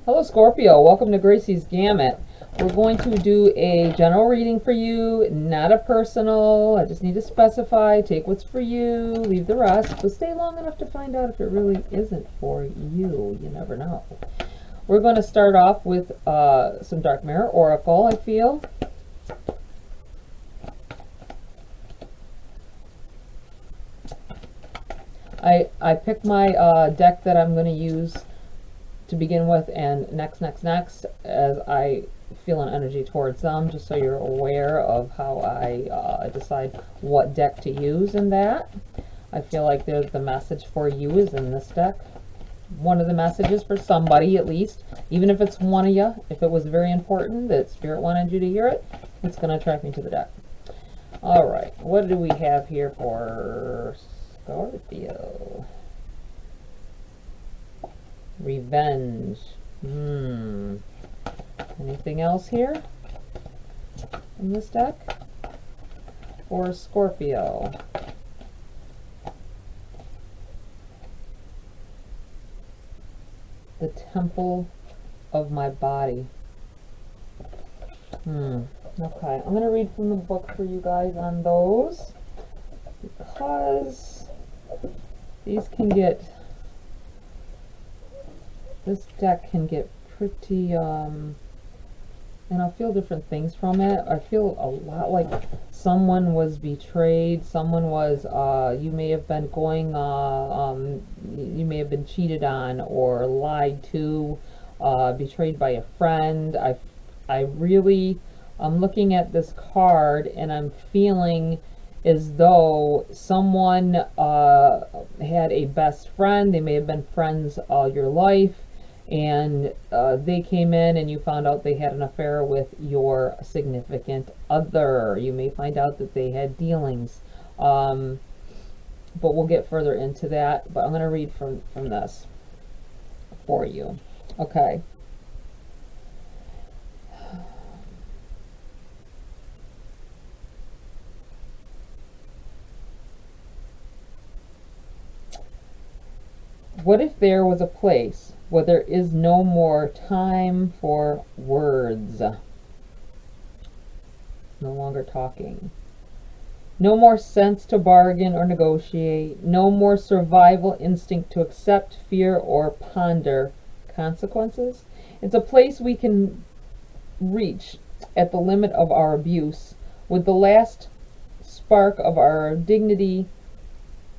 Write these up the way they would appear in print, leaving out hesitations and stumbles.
Hello Scorpio, welcome to GRAYCI'S Gamut. We're going to do a general reading for you, not a personal. I just need to specify, take what's for you, leave the rest, but stay long enough to find out if it really isn't for you. You never know. We're going to start off with some Dark Mirror Oracle, I feel. I picked my deck that I'm going to use to begin with, and next as I feel an energy towards them, just so you're aware of how I decide what deck to use in that. I feel like the message for you is in this deck. One of the messages for somebody, at least, even if it's one of you. If it was very important that Spirit wanted you to hear it, it's going to attract me to the deck. Alright, what do we have here for Scorpio? Revenge. Anything else here in this deck for Scorpio? The temple of my body. Okay, I'm going to read from the book for you guys on those, because these can get, this deck can get pretty, and I feel different things from it. I feel a lot like someone was betrayed, someone was, you may have been going, you may have been cheated on or lied to, betrayed by a friend. I'm looking at this card and I'm feeling as though someone had a best friend. They may have been friends all your life, and they came in and you found out they had an affair with your significant other. You may find out that they had dealings, but we'll get further into that. But I'm going to read from this for you. Okay. What if there was a place where there is no more time for words? No longer talking. No more sense to bargain or negotiate. No more survival instinct to accept, fear, or ponder consequences. It's a place we can reach at the limit of our abuse, with the last spark of our dignity.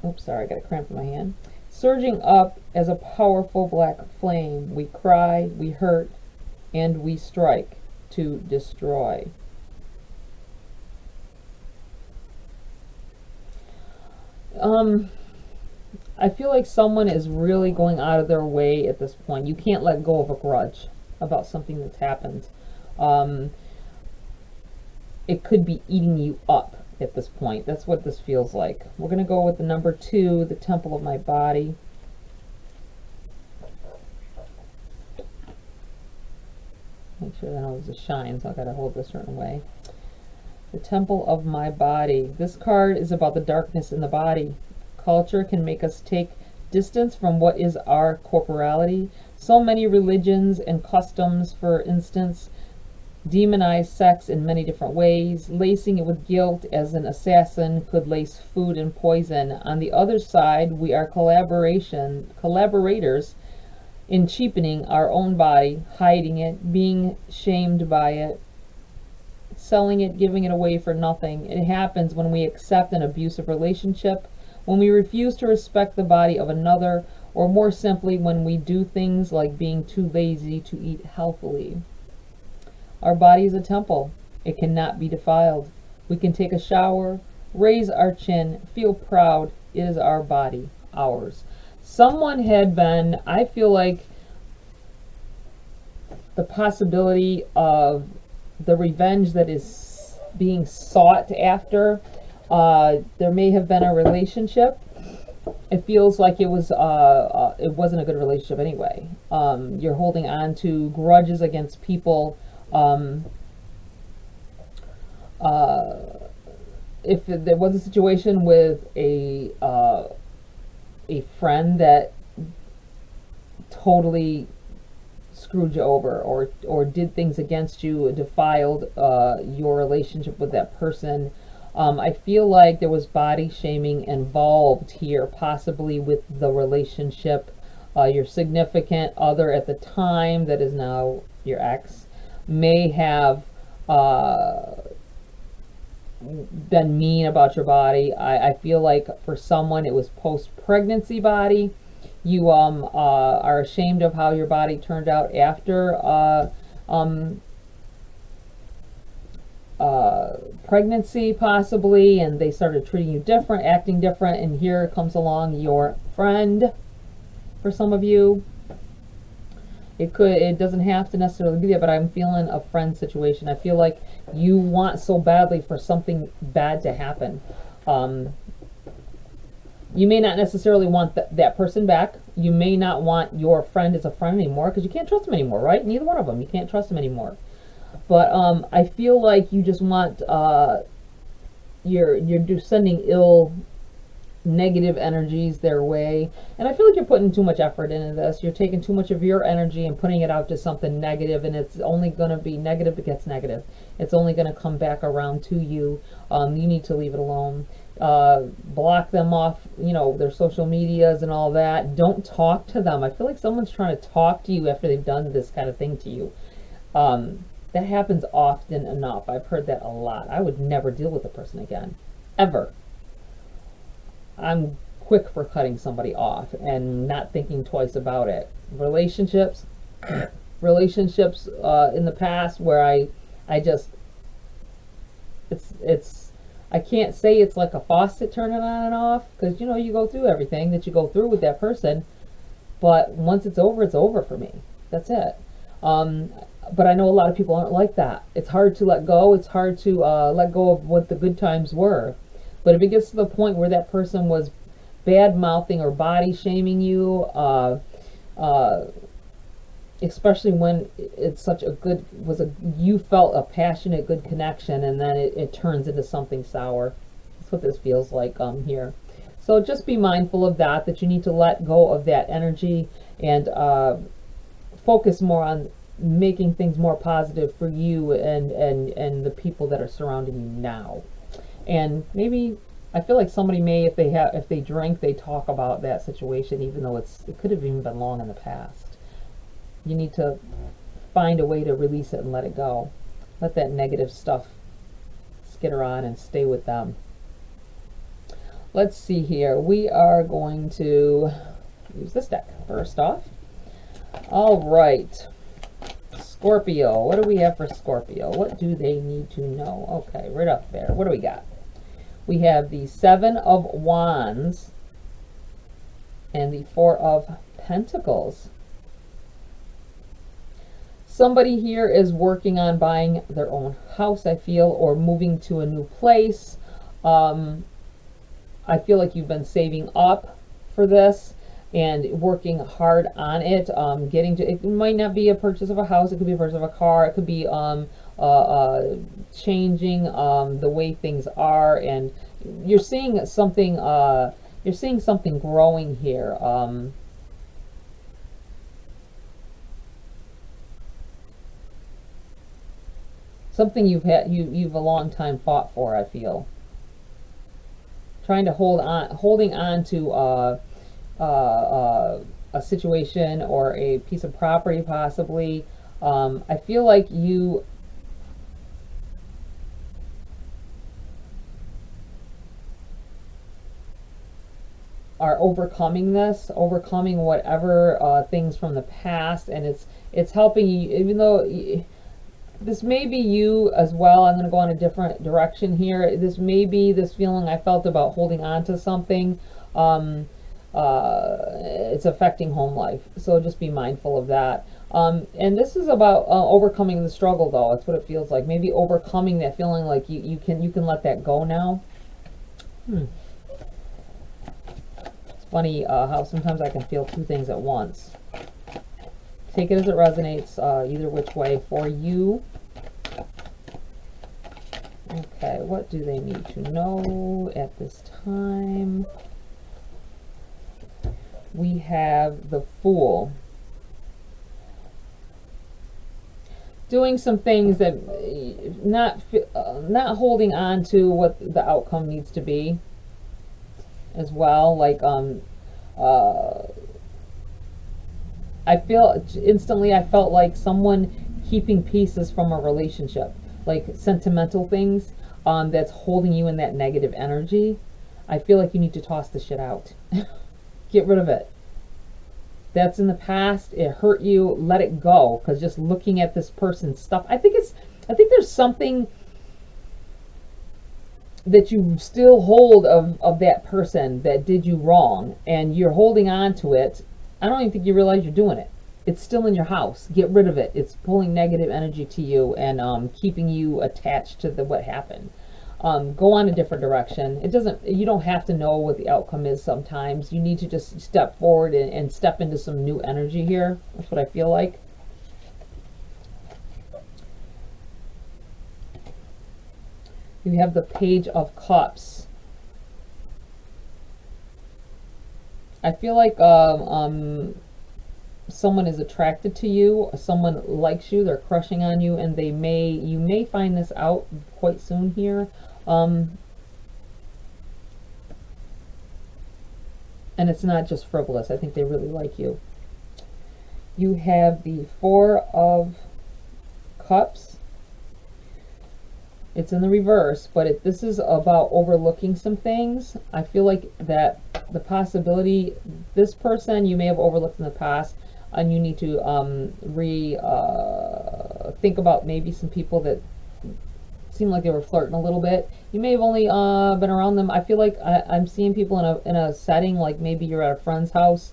Oops, sorry, I got a cramp in my hand. Surging up as a powerful black flame, we cry, we hurt, and we strike to destroy. I feel like someone is really going out of their way at this point. You can't let go of a grudge about something that's happened. It could be eating you up at this point. That's what this feels like. We're going to go with the number 2, the temple of my body. Make sure the nose is shine, so I got to hold this a certain way. The temple of my body. This card is about the darkness in the body. Culture can make us take distance from what is our corporality. So many religions and customs, for instance, demonize sex in many different ways, lacing it with guilt as an assassin could lace food and poison. On the other side, we are collaborators in cheapening our own body, hiding it, being shamed by it, selling it, giving it away for nothing. It happens when we accept an abusive relationship, when we refuse to respect the body of another, or more simply, when we do things like being too lazy to eat healthily. Our body is a temple. It cannot be defiled. We can take a shower, raise our chin, feel proud. It is our body, ours. Someone had been, I feel like, the possibility of the revenge that is being sought after. There may have been a relationship. It feels like it wasn't a good relationship anyway. You're holding on to grudges against people. If there was a situation with a friend that totally screwed you over, or did things against you, defiled your relationship with that person. I feel like there was body shaming involved here, possibly with the relationship. Your significant other at the time, that is now your ex, may have been mean about your body. I feel like for someone it was post-pregnancy body. You are ashamed of how your body turned out after pregnancy, possibly, and they started treating you different, acting different, and here comes along your friend. For some of you, it doesn't have to necessarily be there, but I'm feeling a friend situation. I feel like you want so badly for something bad to happen. You may not necessarily want that person back. You may not want your friend as a friend anymore, because you can't trust them anymore, right? Neither one of them. You can't trust them anymore. But I feel like you just want, you're just sending ill, negative energies their way, and I feel like you're putting too much effort into this. You're taking too much of your energy and putting it out to something negative, and it's only going to be negative. It gets negative. It's only going to come back around to you. You need to leave it alone. Block them off, their social medias and all that. Don't talk to them. I feel like someone's trying to talk to you after they've done this kind of thing to you. That happens often enough. I've heard that a lot. I would never deal with a person again, ever. I'm quick for cutting somebody off and not thinking twice about it. Relationships in the past where I just, I can't say it's like a faucet turning on and off, because you go through everything that you go through with that person, but once it's over for me. That's it. But I know a lot of people aren't like that. It's hard to let go. It's hard to let go of what the good times were. But if it gets to the point where that person was bad mouthing or body shaming you, especially when it's such a good, you felt a passionate, good connection, and then it turns into something sour. That's what this feels like here. So just be mindful of that you need to let go of that energy and focus more on making things more positive for you and the people that are surrounding you now. And maybe, I feel like somebody may, if they drink, they talk about that situation, even though it could have even been long in the past. You need to find a way to release it and let it go. Let that negative stuff skitter on and stay with them. Let's see here. We are going to use this deck first off. All right. Scorpio. What do we have for Scorpio? What do they need to know? Okay, right up there. What do we got? We have the Seven of Wands and the Four of Pentacles. Somebody here is working on buying their own house, I feel, or moving to a new place. I feel like you've been saving up for this and working hard on it. It might not be a purchase of a house. It could be a purchase of a car. It could be changing the way things are, and you're seeing something. You're seeing something growing here. Something you've a long time fought for. I feel trying to holding on to a situation or a piece of property, possibly. I feel like you are overcoming whatever things from the past, and it's helping you, even though this may be you as well. I'm going to go in a different direction here. This may be this feeling I felt about holding on to something. It's affecting home life, so just be mindful of that. And this is about overcoming the struggle, though. That's what it feels like. Maybe overcoming that feeling like you can let that go now. It's funny how sometimes I can feel two things at once. Take it as it resonates, either which way for you. Okay, what do they need to know at this time? We have the Fool. doing some things that not holding on to what the outcome needs to be as well. Like I feel instantly, I felt like someone keeping pieces from a relationship, like sentimental things, that's holding you in that negative energy. I feel like you need to toss the shit out. Get rid of it. That's in the past. It hurt you. Let it go. Because just looking at this person's stuff, I think there's something that you still hold of that person that did you wrong, and you're holding on to it. I don't even think you realize you're doing it. It's still in your house. Get rid of it. It's pulling negative energy to you and keeping you attached to what happened. Go on a different direction. You don't have to know what the outcome is sometimes. You need to just step forward and step into some new energy here. That's what I feel like. You have the Page of Cups. I feel like someone is attracted to you, someone likes you, they're crushing on you, and you may find this out quite soon here. And it's not just frivolous. I think they really like you. You have the Four of Cups. It's in the reverse, but this is about overlooking some things. I feel like that the possibility, this person you may have overlooked in the past, and you need to think about maybe some people that seemed like they were flirting a little bit. You may have only been around them. I feel like I'm seeing people in a setting, like maybe you're at a friend's house.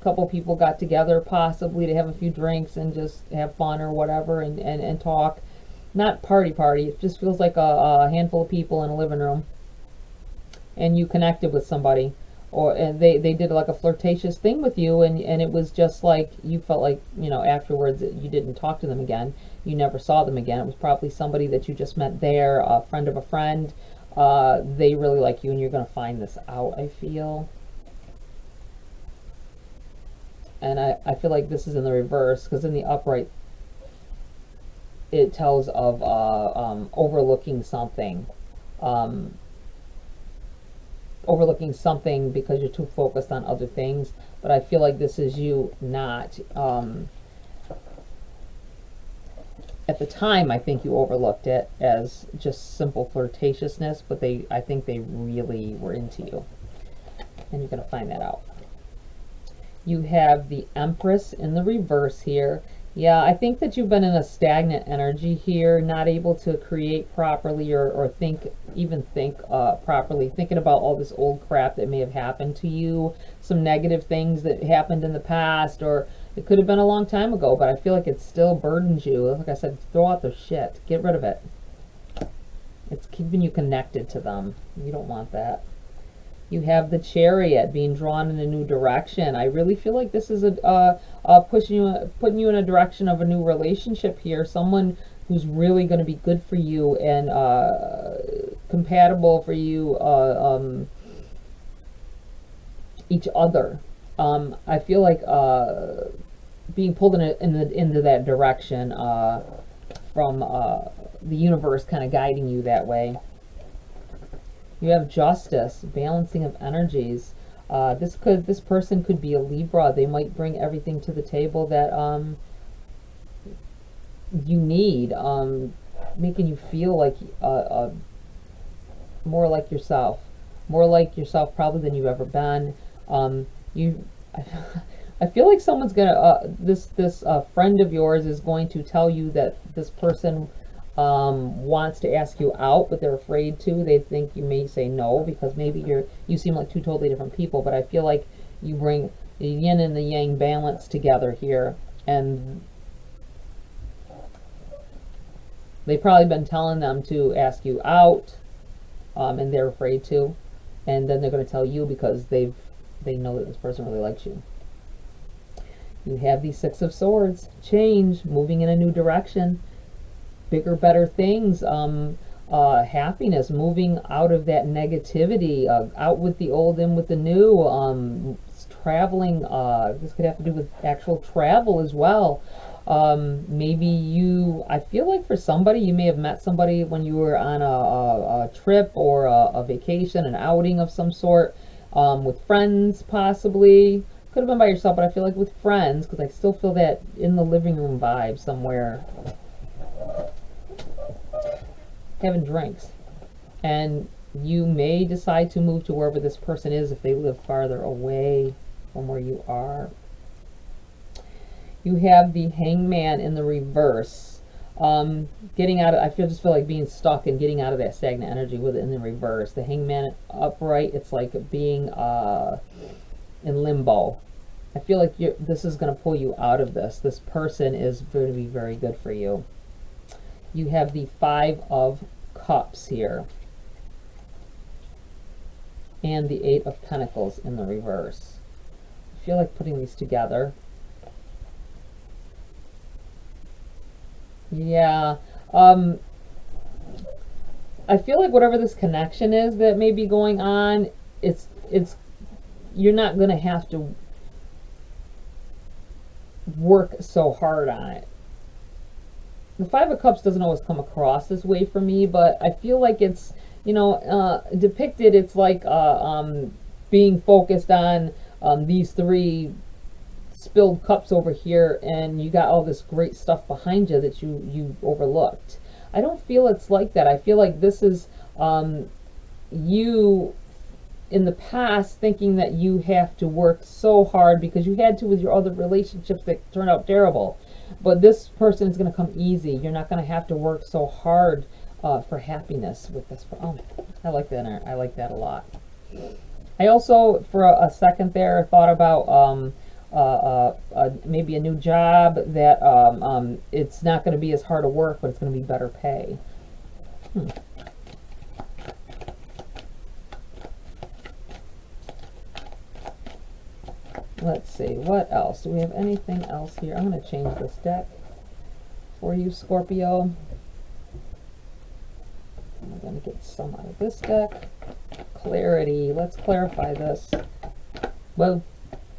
Couple people got together possibly to have a few drinks and just have fun or whatever and talk. Not party. It just feels like a handful of people in a living room, and you connected with somebody, and they did like a flirtatious thing with you, and it was just like you felt like, you know, afterwards you didn't talk to them again. You never saw them again. It was probably somebody that you just met there, a friend of a friend. They really like you, and you're going to find this out, I feel. And I feel like this is in the reverse, because in the upright it tells of overlooking something. Overlooking something because you're too focused on other things. But I feel like this is you not... at the time, I think you overlooked it as just simple flirtatiousness, but I think they really were into you. And you're going to find that out. You have the Empress in the reverse here. Yeah, I think that you've been in a stagnant energy here, not able to create properly or think properly, thinking about all this old crap that may have happened to you, some negative things that happened in the past, or it could have been a long time ago, but I feel like it still burdens you. Like I said, throw out the shit. Get rid of it. It's keeping you connected to them. You don't want that. You have the Chariot being drawn in a new direction. I really feel like this is putting you in a direction of a new relationship here. Someone who's really going to be good for you and compatible for you, each other. I feel like being pulled into that direction from the universe kind of guiding you that way. You have Justice, balancing of energies. This person could be a Libra. They might bring everything to the table that you need, making you feel like more like yourself probably than you've ever been. I feel like someone's gonna this friend of yours is going to tell you that this person wants to ask you out, but they're afraid to. They think you may say no because maybe you seem like two totally different people, but I feel like you bring the yin and the yang balance together here, and they've probably been telling them to ask you out, and they're afraid to, and then they're going to tell you because they know that this person really likes you. You have the Six of Swords, change, moving in a new direction, bigger, better things, happiness, moving out of that negativity, out with the old, in with the new, traveling. This could have to do with actual travel as well. Maybe you, I feel like for somebody, you may have met somebody when you were on a trip or a vacation, an outing of some sort, with friends possibly. Could have been by yourself, but I feel like with friends, because I still feel that in the living room vibe somewhere, having drinks. And you may decide to move to wherever this person is if they live farther away from where you are. You have the Hangman in the reverse. Getting out of, I just feel like being stuck and getting out of that stagnant energy with it in the reverse. The Hangman upright, it's like being in limbo. I feel like this is going to pull you out of this. This person is going to be very good for you. You have the Five of Cups here. And the Eight of Pentacles in the reverse. I feel like putting these together. Yeah. I feel like whatever this connection is that may be going on, it's you're not going to have to work so hard on it. The Five of Cups doesn't always come across this way for me, but I feel like it's, you know, depicted, it's like being focused on these three spilled cups over here, and you got all this great stuff behind you that you overlooked. I don't feel it's like that. I feel like this is you in the past thinking that you have to work so hard because you had to with your other relationships that turned out terrible. But this person is going to come easy. You're not going to have to work so hard for happiness with this. Oh, I like that. I like that a lot. I also, for a second there, thought about maybe a new job that it's not going to be as hard to work, but it's going to be better pay. Let's see, what else? Do we have anything else here? I'm going to change this deck for you, Scorpio. I'm going to get some out of this deck. Clarity. Let's clarify this. Whoa.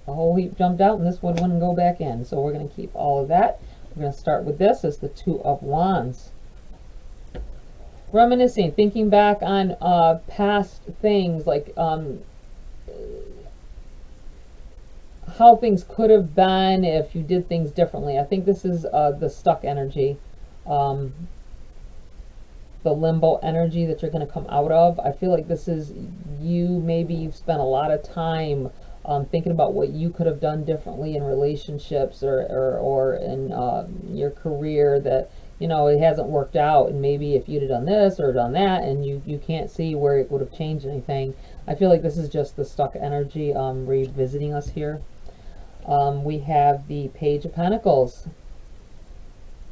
A whole heap jumped out and this one wouldn't go back in. So we're going to keep all of that. We're going to start with this as the Two of Wands. Reminiscing, thinking back on past things, like how things could have been if you did things differently. I think this is the stuck energy, the limbo energy that you're going to come out of. I feel like this is you, maybe you've spent a lot of time thinking about what you could have done differently in relationships or in your career that, you know, it hasn't worked out, and maybe if you'd have done this or done that, and you can't see where it would have changed anything. I feel like this is just the stuck energy revisiting us here. We have the Page of Pentacles.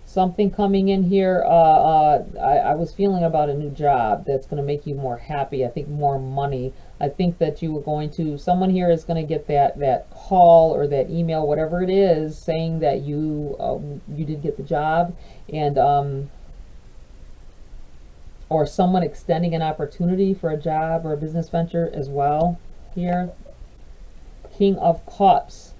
Something coming in here. I was feeling about a new job that's going to make you more happy. I think more money. I think that you were going to, someone here is going to get that call or that email, whatever it is, saying that you did get the job, and or someone extending an opportunity for a job or a business venture as well here. King of Cups.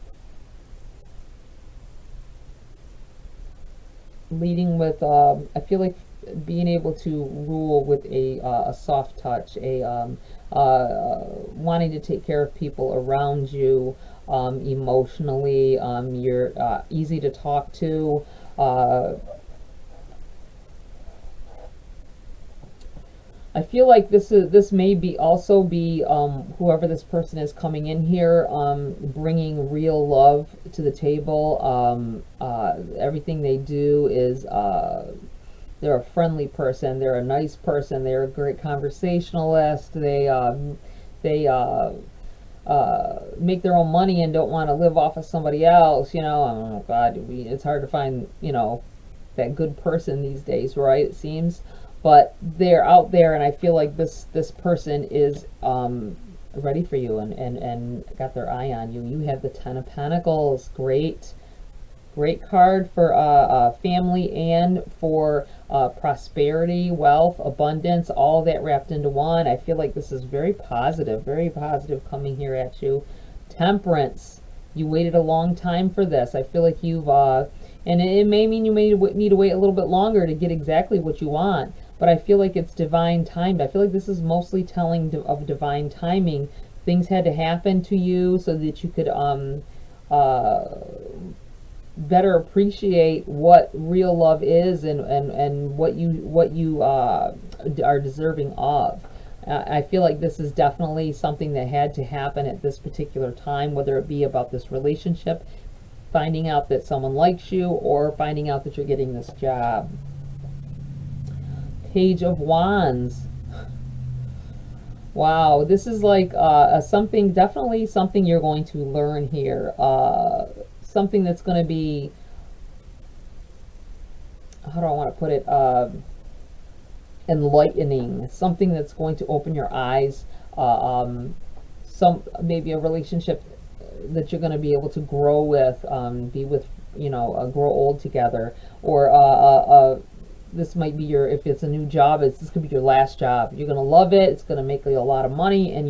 Leading with, I feel like being able to rule with a soft touch, wanting to take care of people around you emotionally. You're easy to talk to. I feel like this may be also be whoever this person is coming in here, bringing real love to the table. Everything they do is they're a friendly person, they're a nice person, they're a great conversationalist. They make their own money and don't want to live off of somebody else. You know, oh God, it's hard to find, you know, that good person these days, right? It seems. But they're out there, and I feel like this person is ready for you and got their eye on you. You have the Ten of Pentacles. Great card for family and for prosperity, wealth, abundance, all that wrapped into one. I feel like this is very positive coming here at you. Temperance. You waited a long time for this. I feel like you've And it may mean you may need to wait a little bit longer to get exactly what you want, but I feel like it's divine timed. I feel like this is mostly telling of divine timing. Things had to happen to you so that you could better appreciate what real love is, and what you are deserving of. I feel like this is definitely something that had to happen at this particular time, whether it be about this relationship, finding out that someone likes you, or finding out that you're getting this job. Page of Wands. Wow, this is like something, definitely something you're going to learn here. Something that's going to be, how do I want to put it, enlightening. Something that's going to open your eyes. Maybe a relationship that you're going to be able to grow with, be with, grow old together. Or this might be your, if it's a new job, this could be your last job. You're going to love it. It's going to make you a lot of money, and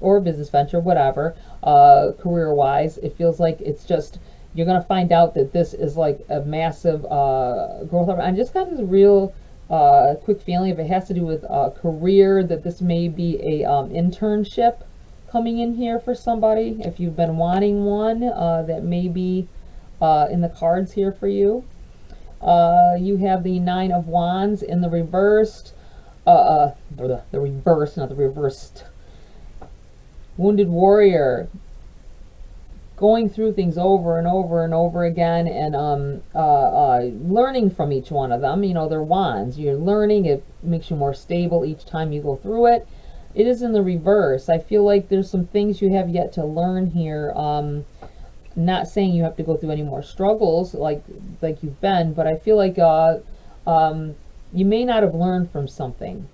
or a business venture, whatever, career-wise. It feels like it's just, you're going to find out that this is like a massive growth. I just got this real quick feeling, if it has to do with career, that this may be a internship coming in here for somebody. If you've been wanting one, that may be in the cards here for you. You have the Nine of Wands in the reversed, the reverse, not the reversed. Wounded warrior, going through things over and over and over again, and learning from each one of them. They're wands. You're learning. It makes you more stable each time you go through it. It is in the reverse. I feel like there's some things you have yet to learn here. Not saying you have to go through any more struggles like you've been, but I feel like you may not have learned from something,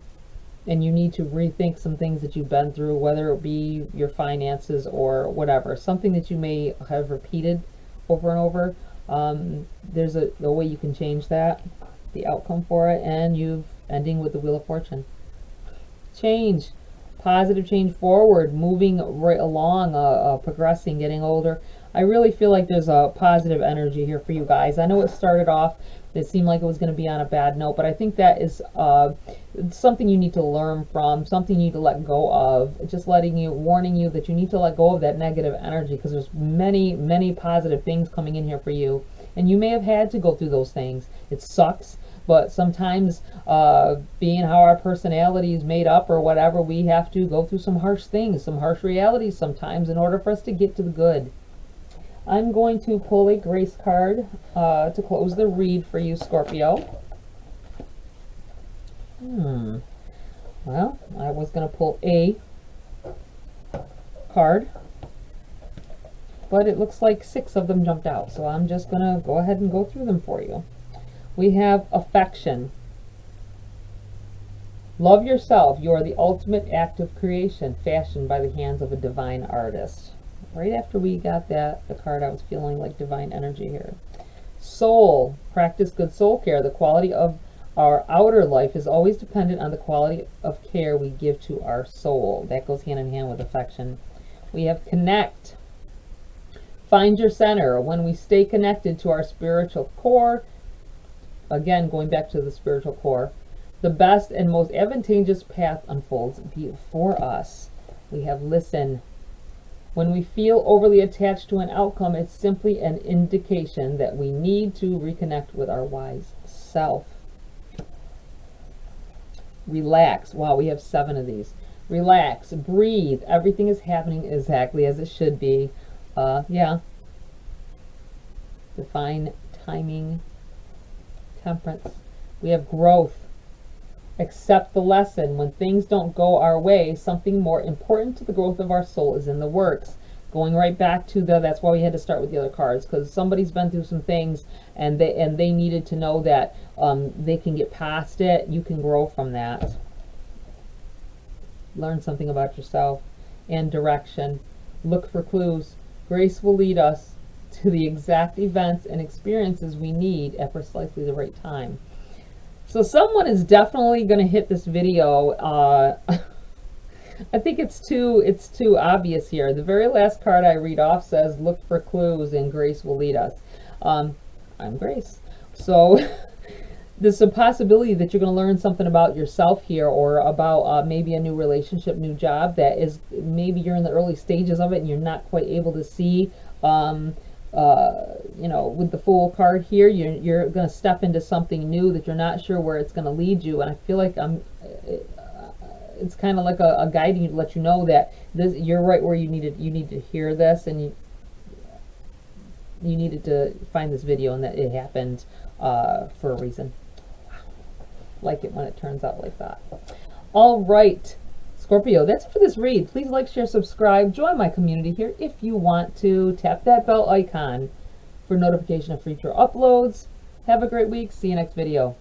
and you need to rethink some things that you've been through, whether it be your finances or whatever, something that you may have repeated over and over. There's a way you can change that, the outcome for it, and you've ending with the Wheel of Fortune. Change, positive change forward, moving right along, progressing, getting older. I really feel like there's a positive energy here for you guys. I know it started off, it seemed like it was going to be on a bad note, but I think that is something you need to learn from, something you need to let go of. Just warning you that you need to let go of that negative energy, because there's many, many positive things coming in here for you. And you may have had to go through those things. It sucks, but sometimes being how our personality is made up or whatever, we have to go through some harsh things, some harsh realities sometimes, in order for us to get to the good. I'm going to pull a grace card to close the read for you, Scorpio. Well, I was going to pull a card, but it looks like 6 of them jumped out, so I'm just going to go ahead and go through them for you. We have affection. Love yourself. You are the ultimate act of creation, fashioned by the hands of a divine artist. Right after we got the card, I was feeling like divine energy here. Soul. Practice good soul care. The quality of our outer life is always dependent on the quality of care we give to our soul. That goes hand in hand with affection. We have connect. Find your center. When we stay connected to our spiritual core, again, going back to the spiritual core, the best and most advantageous path unfolds before us. We have listen. When we feel overly attached to an outcome, it's simply an indication that we need to reconnect with our wise self. Relax. Wow, we have 7 of these. Relax. Breathe. Everything is happening exactly as it should be. Yeah. Define timing. Temperance. We have growth. Accept the lesson. When things don't go our way, something more important to the growth of our soul is in the works. Going right back to that's why we had to start with the other cards, because somebody's been through some things, and they needed to know that they can get past it. You can grow from that. Learn something about yourself. And direction. Look for clues. Grace will lead us to the exact events and experiences we need at precisely the right time. So someone is definitely going to hit this video. I think it's too obvious here. The very last card I read off says, look for clues and grace will lead us. I'm Grace. So there's a possibility that you're going to learn something about yourself here, or about maybe a new relationship, new job that is, maybe you're in the early stages of it and you're not quite able to see. You know, with the Fool card here, you're going to step into something new that you're not sure where it's going to lead you. And I feel like it's kind of like a guiding to let you know that this, you're right where you need to hear this, and you needed to find this video, and that it happened for a reason. Like it when it turns out like that. All right, Scorpio, that's it for this read. Please like, share, subscribe, join my community here if you want to. Tap that bell icon for notification of future uploads. Have a great week. See you next video.